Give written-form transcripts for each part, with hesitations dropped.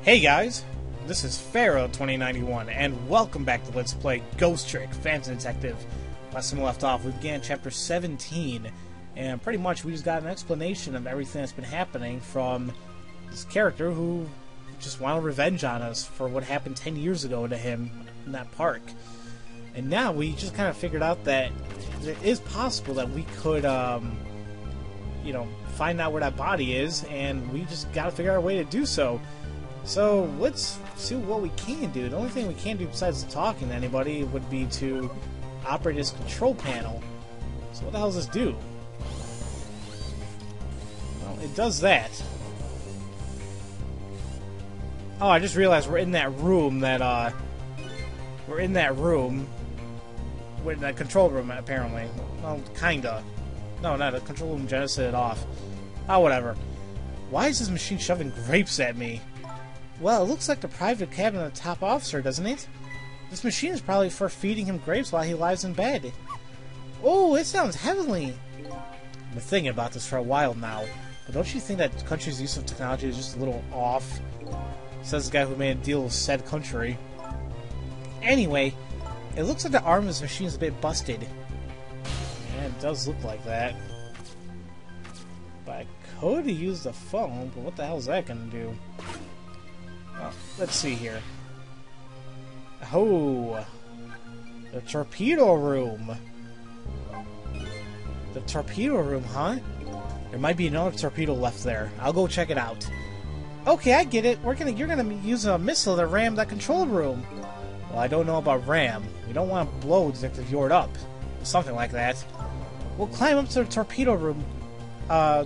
Hey guys, this is Pharaoh 2091, and welcome back to Let's Play Ghost Trick Phantom Detective. Last time we left off, we began chapter 17, and pretty much we just got an explanation of everything that's been happening from this character who just wanted revenge on us for what happened 10 years ago to him in that park. And now we just kind of figured out that it is possible that we could, find out where that body is, and we just gotta figure out a way to do so. So let's see what we can do. The only thing we can do besides talking to anybody would be to operate this control panel. So what the hell does this do? Well, it does that. Oh, I just realized we're in that room that, we're in that room. With the control room, apparently. Well, kinda. No, not a control room, just set it off. Oh, whatever. Why is this machine shoving grapes at me? Well, it looks like the private cabin of the top officer, doesn't it? This machine is probably for feeding him grapes while he lies in bed. Oh, it sounds heavenly. I've been thinking about this for a while now, but don't you think that the country's use of technology is just a little off? Says the guy who made a deal with said country. Anyway, it looks like the arm of this machine is a bit busted. Yeah, it does look like that. But I could use the phone, but what the hell is that going to do? Well, let's see here. Oh, the torpedo room. The torpedo room, huh? There might be another torpedo left there. I'll go check it out. Okay, I get it. You're gonna use a missile to ram that control room. Well, I don't know about ram. We don't want to blow Detective Yord up. Something like that. We'll climb up to the torpedo room,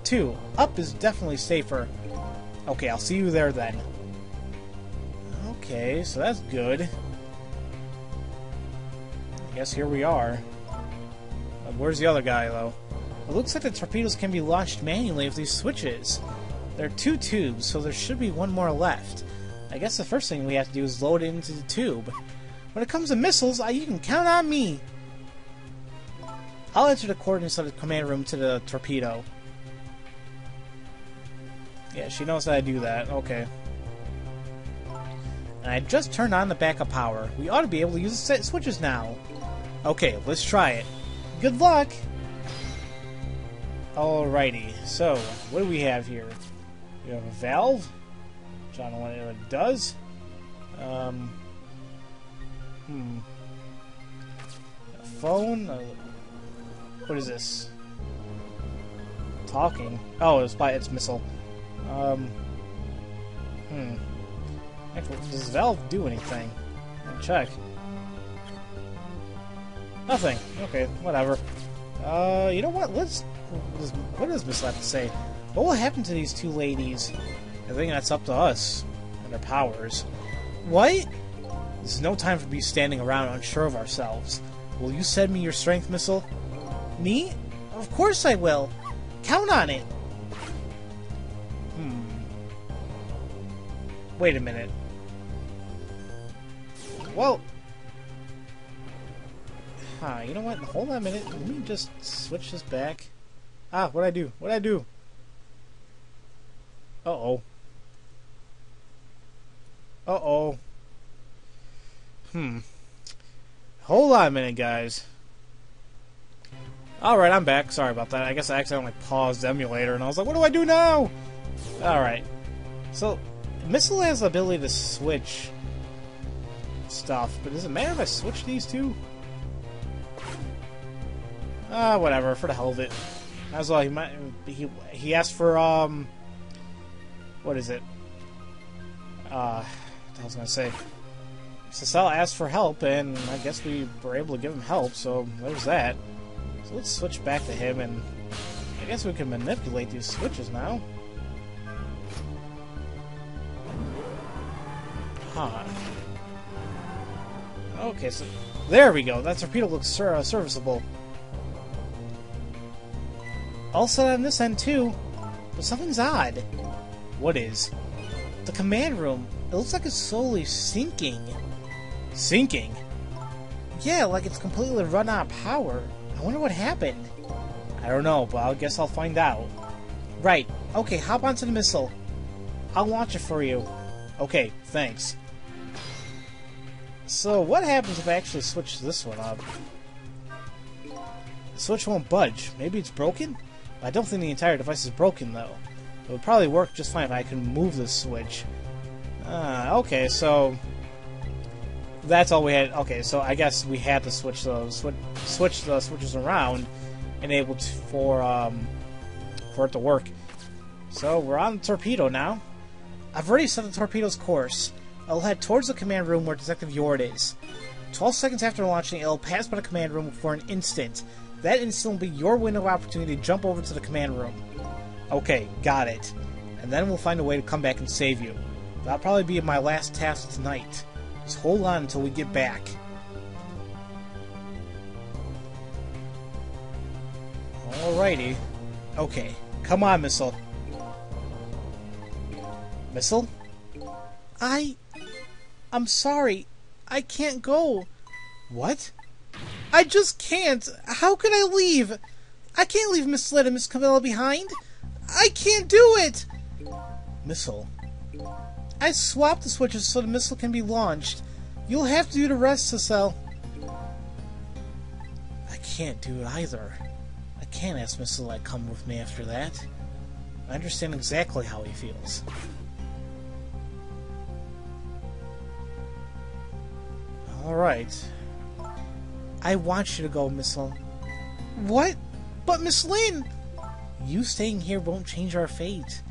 too. Up is definitely safer. Okay, I'll see you there then. Okay, so that's good. I guess here we are. Where's the other guy, though? It looks like the torpedoes can be launched manually with these switches. There are 2 tubes, so there should be one more left. I guess the first thing we have to do is load it into the tube. When it comes to missiles, you can count on me. I'll enter the coordinates of the command room to the torpedo. Yeah, she knows how to do that. Okay. And I just turned on the backup power. We ought to be able to use the switches now. Okay, let's try it. Good luck! Alrighty, so, what do we have here? We have a valve. Which I don't know what it does. A phone? What is this? Talking. Oh, it's missile. Actually, does this valve do anything? Let me check. Nothing. Okay, whatever. You know what? What does Missile have to say? What will happen to these 2 ladies? I think that's up to us and their powers. What? This is no time for me standing around unsure of ourselves. Will you send me your strength missile? Me? Of course I will. Count on it. Wait a minute. Well, you know what? Hold on a minute. Let me just switch this back. What'd I do? What'd I do? Uh-oh. Uh-oh. Hold on a minute, guys. Alright, I'm back. Sorry about that. I guess I accidentally paused the emulator, and I was like, what do I do now? Alright. So, Missile has the ability to switch stuff, but does it matter if I switch these 2? Whatever, for the hell of it. As well, he asked for, what is it? What I was gonna say. Cecile asked for help, and I guess we were able to give him help, so there's that. So let's switch back to him, and I guess we can manipulate these switches now. Okay, so there we go. That torpedo looks serviceable. All set on this end too, but something's odd. What is? The command room. It looks like it's slowly sinking. Sinking? Yeah, like it's completely run out of power. I wonder what happened. I don't know, but I guess I'll find out. Right. Okay, hop onto the missile. I'll launch it for you. Okay, thanks. So, what happens if I actually switch this one up? The switch won't budge. Maybe it's broken? I don't think the entire device is broken, though. It would probably work just fine if I can move the switch. Okay, so... that's all we had. Okay, so I guess we had to switch those, switch the switches around, enabled for it to work. So we're on the torpedo now. I've already set the torpedo's course. It'll head towards the command room where Detective Yord is. 12 seconds after launching, it'll pass by the command room for an instant. That instant will be your window of opportunity to jump over to the command room. Okay, got it. And then we'll find a way to come back and save you. That'll probably be my last task tonight. Just hold on until we get back. Alrighty. Okay, come on, Missile. Missile? I'm sorry. I can't go. What? I just can't. How can I leave? I can't leave Miss Sled and Miss Camilla behind. I can't do it! Missile. I swapped the switches so the missile can be launched. You'll have to do the rest, Cecile. I can't do it either. I can't ask Missile to come with me after that. I understand exactly how he feels. Alright. I want you to go, Missile. What? But Miss Lynn! You staying here won't change our fate.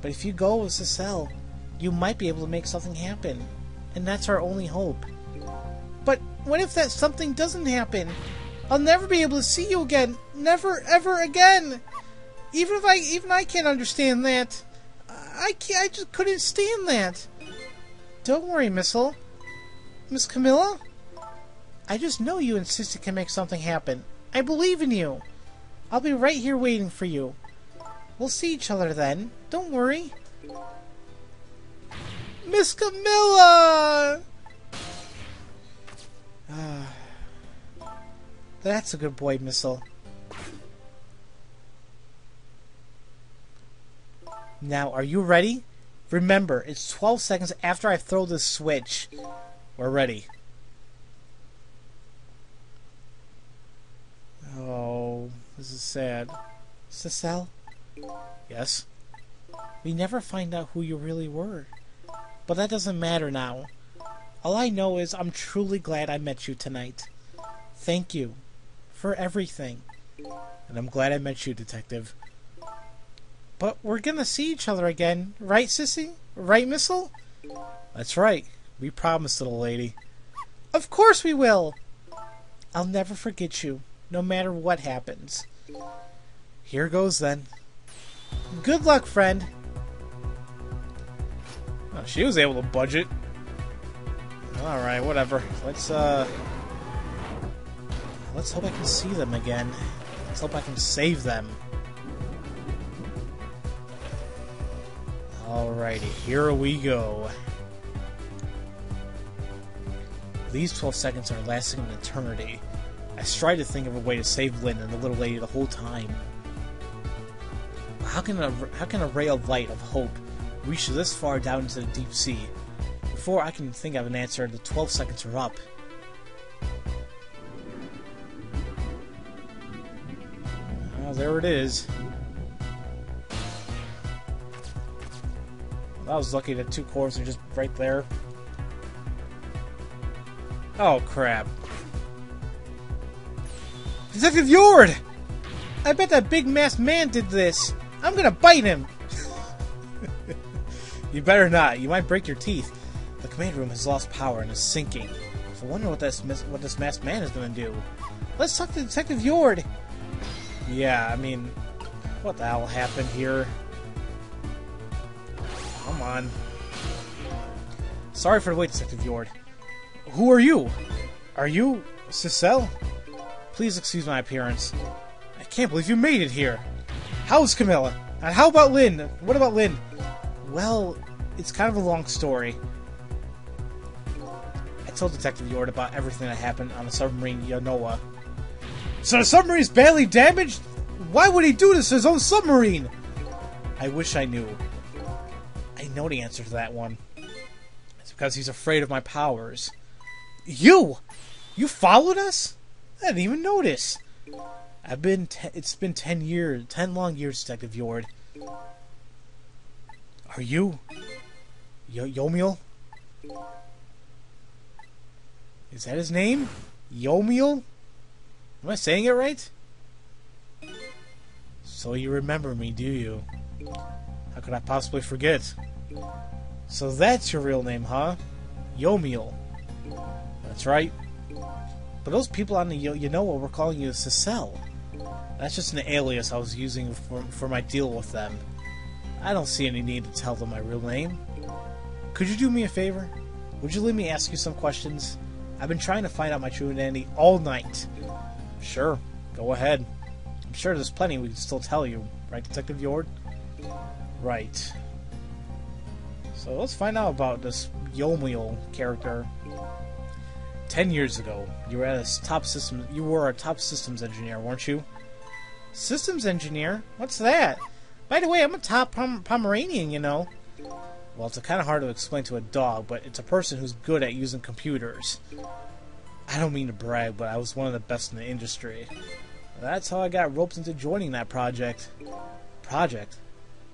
But if you go with Cecile, you might be able to make something happen. And that's our only hope. But what if that something doesn't happen? I'll never be able to see you again. Never, ever again. Even I can't understand that. I just couldn't stand that. Don't worry, Missile. Miss Camilla? I just know you and Sissy can make something happen. I believe in you. I'll be right here waiting for you. We'll see each other then. Don't worry. Miss Camilla! That's a good boy, Missile. Now, are you ready? Remember, it's 12 seconds after I throw this switch. We're ready. Oh, this is sad. Cecile? Yes? We never find out who you really were. But that doesn't matter now. All I know is I'm truly glad I met you tonight. Thank you for everything. And I'm glad I met you, Detective. But we're gonna see each other again, right, Sissy? Right, Missile? That's right. We promised, little lady. Of course we will! I'll never forget you, no matter what happens. Here goes, then. Good luck, friend. Oh, she was able to budget. Alright, whatever. Let's hope I can see them again. Let's hope I can save them. Alrighty, here we go. These 12 seconds are lasting an eternity. I tried to think of a way to save Lynn and the little lady the whole time. How can a ray of light of hope reach this far down into the deep sea? Before I can think of an answer, the 12 seconds are up. Oh, there it is. I was lucky that 2 cores are just right there. Oh, crap. Detective Yord! I bet that big masked man did this. I'm gonna bite him! You better not. You might break your teeth. The command room has lost power and is sinking. So I wonder what this masked man is gonna do. Let's talk to Detective Yord! Yeah, I mean, what the hell happened here? Come on. Sorry for the wait, Detective Yord. Who are you? Are you Cecile? Please excuse my appearance. I can't believe you made it here. How's Camilla? And how about Lynn? What about Lynn? Well, it's kind of a long story. I told Detective Yord about everything that happened on the submarine Yonoa. So the submarine's badly damaged? Why would he do this to his own submarine? I wish I knew. I know the answer to that one. It's because he's afraid of my powers. You! You followed us? I didn't even notice. It's been 10 years, 10 long years, Detective Yord. Are you... Yomiel? Is that his name? Yomiel? Am I saying it right? So you remember me, do you? How could I possibly forget? So that's your real name, huh? Yomiel. That's right. But those people on the Yonoa were calling you Cecile. That's just an alias I was using for my deal with them. I don't see any need to tell them my real name. Could you do me a favor? Would you let me ask you some questions? I've been trying to find out my true identity all night. Sure, go ahead. I'm sure there's plenty we can still tell you. Right, Detective Yord? Right. So let's find out about this Yomiel character. 10 years ago, you were a top systems engineer, weren't you? Systems engineer? What's that? By the way, I'm a top Pomeranian, you know. Well, it's kind of hard to explain to a dog, but it's a person who's good at using computers. I don't mean to brag, but I was one of the best in the industry. That's how I got roped into joining that project. Project?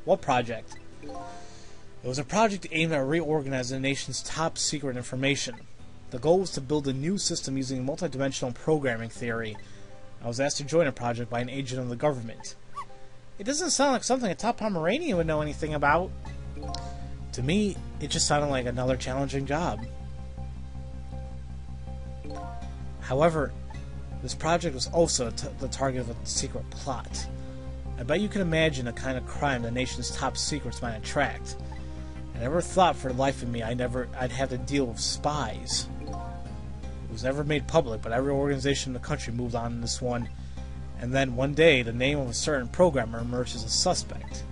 What project? It was a project aimed at reorganizing the nation's top secret information. The goal was to build a new system using multidimensional programming theory. I was asked to join a project by an agent of the government. It doesn't sound like something a top Pomeranian would know anything about. To me, it just sounded like another challenging job. However, this project was also the target of a secret plot. I bet you can imagine the kind of crime the nation's top secrets might attract. I never thought for the life of me I'd have to deal with spies. It was never made public, but every organization in the country moved on in this one. And then one day, the name of a certain programmer emerged as a suspect.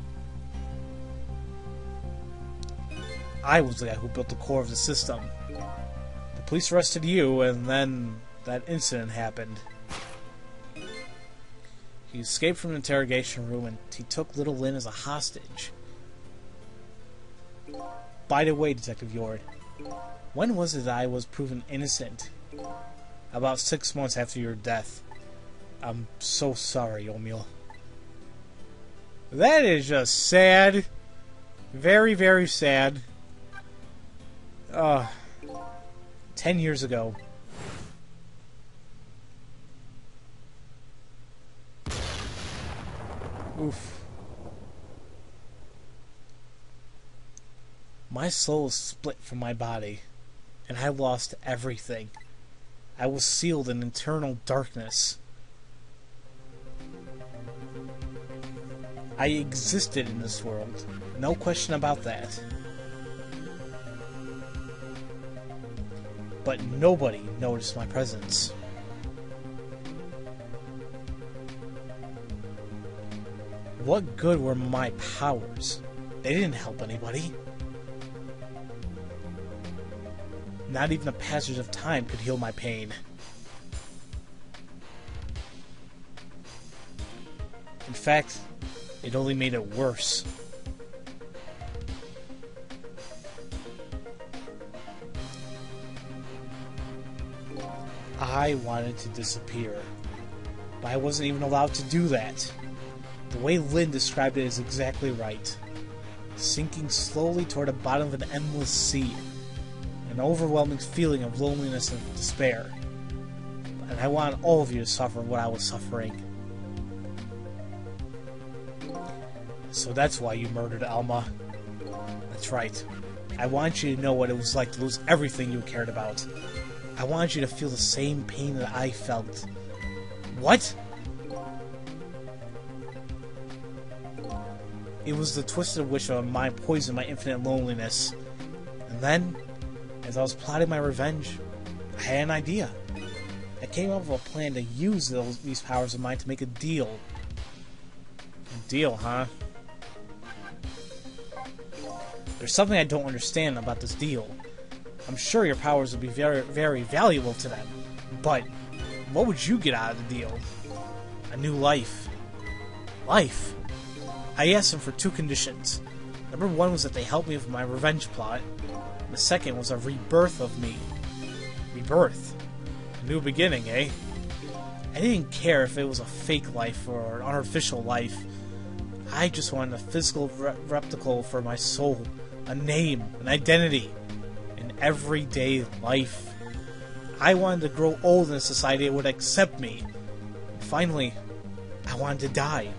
I was the guy who built the core of the system. The police arrested you, and then that incident happened. He escaped from the interrogation room, and he took little Lynn as a hostage. By the way, Detective Yord, when was it that I was proven innocent? About 6 months after your death. I'm so sorry, Yomiel. That is just sad. Very, very sad. 10 years ago. Oof. My soul is split from my body, and I lost everything. I was sealed in eternal darkness. I existed in this world. No question about that. But nobody noticed my presence. What good were my powers? They didn't help anybody. Not even the passage of time could heal my pain. In fact, it only made it worse. I wanted to disappear, but I wasn't even allowed to do that. The way Lynn described it is exactly right. Sinking slowly toward the bottom of an endless sea. An overwhelming feeling of loneliness and despair. And I wanted all of you to suffer what I was suffering. So that's why you murdered Alma. That's right. I want you to know what it was like to lose everything you cared about. I wanted you to feel the same pain that I felt. What? It was the twisted wish of a mind poisoned my infinite loneliness. And then, as I was plotting my revenge, I had an idea. I came up with a plan to use these powers of mine to make a deal. A deal, huh? There's something I don't understand about this deal. I'm sure your powers would be very, very valuable to them. But what would you get out of the deal? A new life. Life? I asked him for 2 conditions. Number one was that they helped me with my revenge plot. The second was a rebirth of me. Rebirth? A new beginning, eh? I didn't care if it was a fake life or an artificial life. I just wanted a physical replica for my soul. A name, an identity, an everyday life. I wanted to grow old in a society that would accept me. And finally, I wanted to die,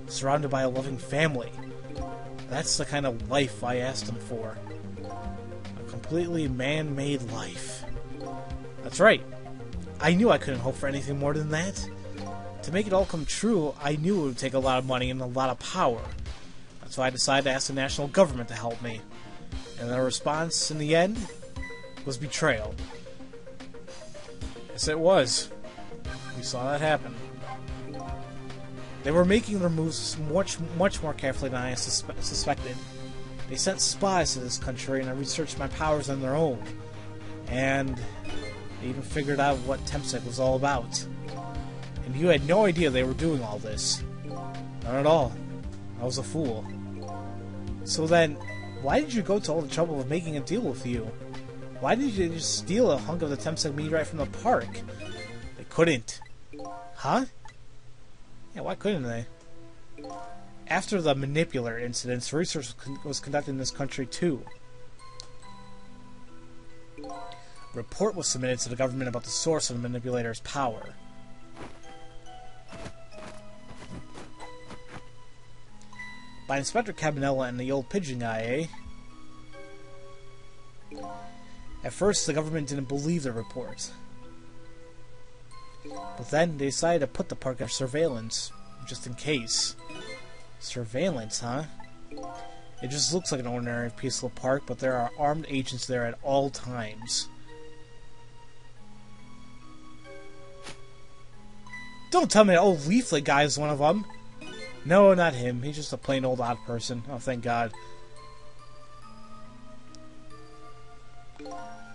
surrounded by a loving family. That's the kind of life I asked them for. A completely man-made life. That's right. I knew I couldn't hope for anything more than that. To make it all come true, I knew it would take a lot of money and a lot of power. That's why I decided to ask the national government to help me. And their response, in the end, was betrayal. Yes, it was. We saw that happen. They were making their moves much more carefully than I suspected. They sent spies to this country, and I researched my powers on their own. And they even figured out what Temsec was all about. And you had no idea they were doing all this. Not at all. I was a fool. So then, why did you go to all the trouble of making a deal with you? Why did you just steal a hunk of the Temsec meteorite from the park? They couldn't. Huh? Yeah, why couldn't they? After the manipulator incidents, research was conducted in this country too. A report was submitted to the government about the source of the manipulator's power. By Inspector Cabanella and the old pigeon guy, eh? At first, the government didn't believe the report. But then they decided to put the park under surveillance, just in case. Surveillance, huh? It just looks like an ordinary peaceful park, but there are armed agents there at all times. Don't tell me that old leaflet guy is one of them! No, not him. He's just a plain old odd person. Oh, thank God.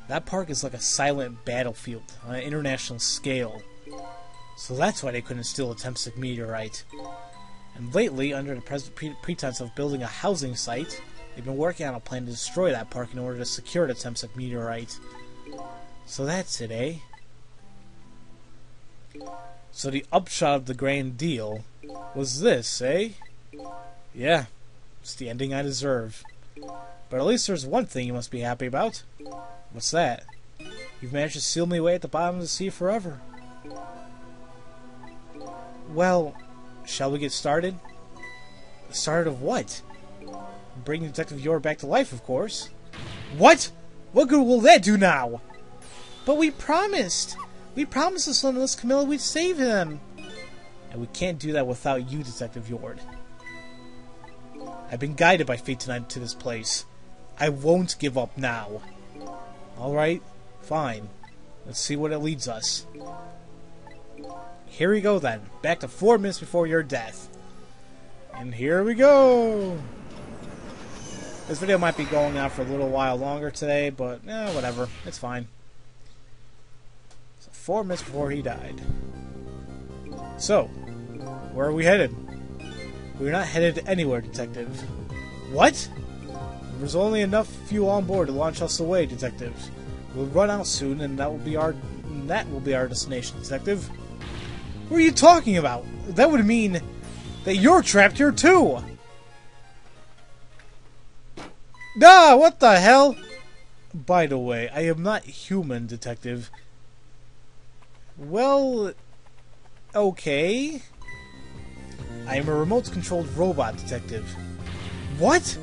That park is like a silent battlefield on an international scale. So that's why they couldn't steal a Temsec meteorite. And lately, under the pretense of building a housing site, they've been working on a plan to destroy that park in order to secure the Temsec meteorite. So that's it, eh? So the upshot of the grand deal was this, eh? Yeah, it's the ending I deserve. But at least there's one thing you must be happy about. What's that? You've managed to seal me away at the bottom of the sea forever. Well, shall we get started? Started of what? Bringing Detective Yor back to life, of course. What? What good will that do now? But we promised! We promised the Sonless Camilla we'd save him! And we can't do that without you, Detective Yord. I've been guided by fate tonight to this place. I won't give up now. Alright, fine. Let's see what it leads us. Here we go then. Back to 4 minutes before your death. And here we go! This video might be going on for a little while longer today, but whatever. It's fine. So 4 minutes before he died. So, where are we headed? We're not headed anywhere, Detective. What? There's only enough fuel on board to launch us away, Detective. We'll run out soon, and that will be our destination, Detective. What are you talking about? That would mean that you're trapped here too. Ah, what the hell? By the way, I am not human, Detective. Well, okay. I am a remote-controlled robot, Detective. What?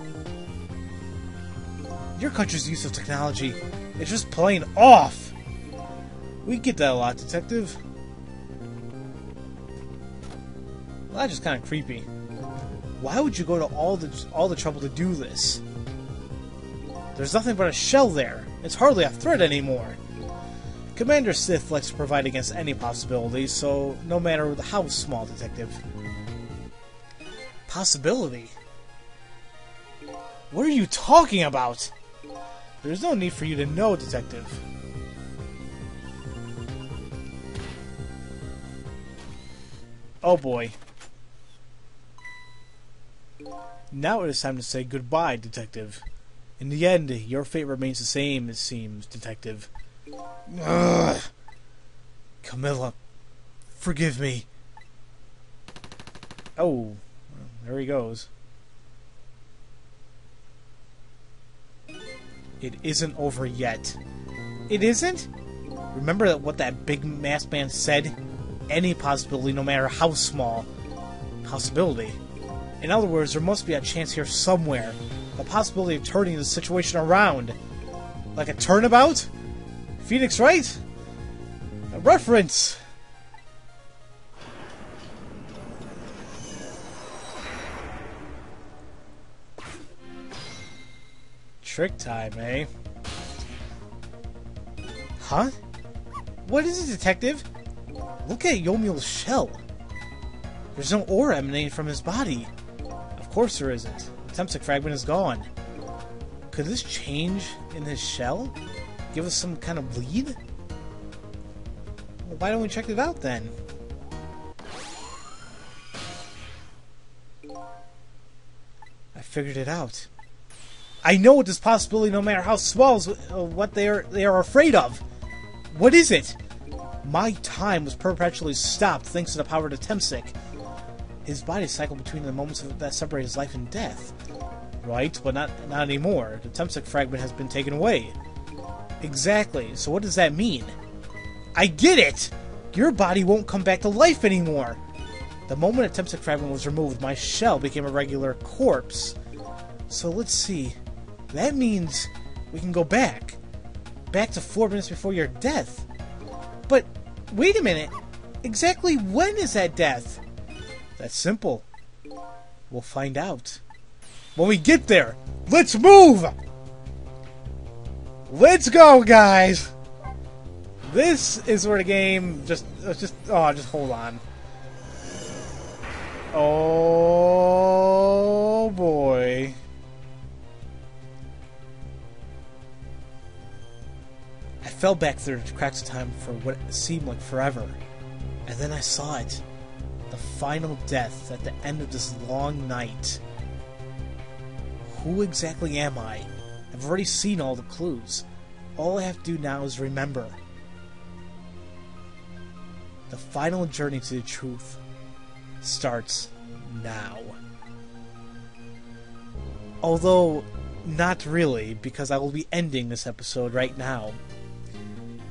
Your country's use of technology is just plain off. We get that a lot, Detective. Well, that's just kind of creepy. Why would you go to all the trouble to do this? There's nothing but a shell there. It's hardly a threat anymore. Commander Sith likes to provide against any possibility, so no matter how small, Detective. Possibility? What are you talking about? There's no need for you to know, Detective. Oh boy. Now it is time to say goodbye, Detective. In the end, your fate remains the same, it seems, Detective. Ugh. Camilla, forgive me. Oh, there he goes. It isn't over yet. It isn't? Remember what that big masked man said? Any possibility, no matter how small. Possibility. In other words, there must be a chance here somewhere. The possibility of turning the situation around. Like a turnabout? Phoenix Wright? A reference! Trick time, eh? Huh? What is it, Detective? Look at Yomiel's shell. There's no aura emanating from his body. Of course there isn't. The Tempsic fragment is gone. Could this change in his shell give us some kind of lead? Well, why don't we check it out then? I figured it out. I know what this possibility, no matter how small, is what they are afraid of. What is it? My time was perpetually stopped thanks to the power of the Tempsic. His body cycled between the moments that separate his life and death. Right, but not anymore. The Tempsic fragment has been taken away. Exactly. So what does that mean? I get it! Your body won't come back to life anymore. The moment a Tempsic fragment was removed, my shell became a regular corpse. So let's see. That means we can go back. Back to 4 minutes before your death. But, wait a minute. Exactly when is that death? That's simple. We'll find out. When we get there, let's move! Let's go, guys! This is where the game just hold on. Oh boy. I fell back through the cracks of time for what seemed like forever. And then I saw it. The final death at the end of this long night. Who exactly am I? I've already seen all the clues. All I have to do now is remember. The final journey to the truth starts now. Although, not really, because I will be ending this episode right now.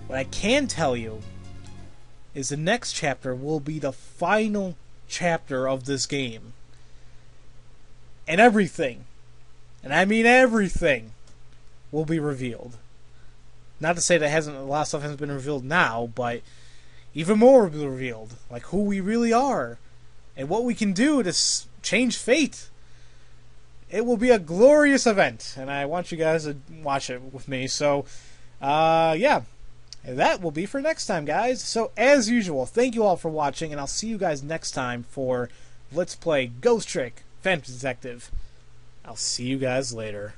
What I can tell you is the next chapter will be the final chapter of this game. And everything, and I mean everything, will be revealed. Not to say that a lot of stuff hasn't been revealed now, but even more will be revealed. Like who we really are, and what we can do to change fate. It will be a glorious event, and I want you guys to watch it with me. So, yeah. That will be for next time, guys. So, as usual, thank you all for watching, and I'll see you guys next time for Let's Play Ghost Trick Phantom Detective. I'll see you guys later.